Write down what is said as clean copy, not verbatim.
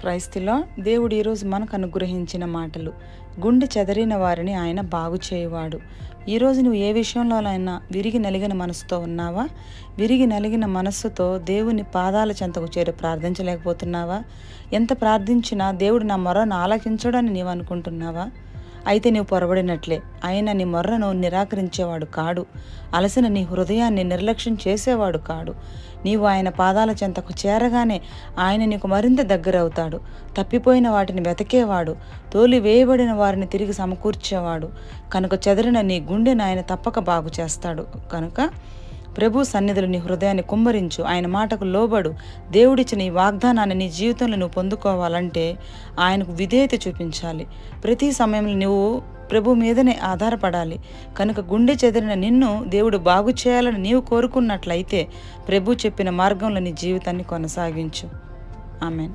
Praise the lord. దేవుడు ఈరోజు మనకు అనుగ్రహించిన మాటలు. గుండె చెదరిన వారిని ఆయన బాగు చేయువాడు. ఈరోజు నువ్వు ఏ విషయంలోనైనా విరిగి నలిగిన మనసుతో ఉన్నావా? విరిగి నలిగిన మనస్సుతో దేవుని పాదాల చెంతకు చేరి ప్రార్థించలేకపోతున్నావా? ఎంత ప్రార్థించినా దేవుడు నా మొర్రను ఆలకించడని నీవు అనుకుంటున్నావా? అయితే నీవు పొరబడినట్లే. ఆయన నీ మొర్రను నిరాకరించేవాడు కాడు. అలసిన నీ హృదయాన్ని నిర్లక్ష్యం చేసేవాడు కాడు. నీవు ఆయన పాదాల చెంతకు చేరగానే ఆయన నీకు మరింత దగ్గరవుతాడు. తప్పిపోయిన వాటిని వెతకేవాడు. తోలి వేయబడిన వారిని తిరిగి సమకూర్చేవాడు. కనుక చెదరిన నీ గుండెను ఆయన తప్పక బాగు చేస్తాడు. కనుక ప్రభు సన్నిధులు నీ హృదయాన్ని కుమ్మరించు. ఆయన మాటకు లోబడు. దేవుడిచ్చిన ఈ వాగ్దానాన్ని నీ జీవితంలో నువ్వు పొందుకోవాలంటే ఆయనకు విధేయత చూపించాలి. ప్రతి సమయంలో నువ్వు ప్రభు మీదనే ఆధారపడాలి. కనుక గుండె చెదిరిన నిన్ను దేవుడు బాగు చేయాలని నీవు కోరుకున్నట్లయితే ప్రభు చెప్పిన మార్గంలో నీ జీవితాన్ని కొనసాగించు. ఆమెన్.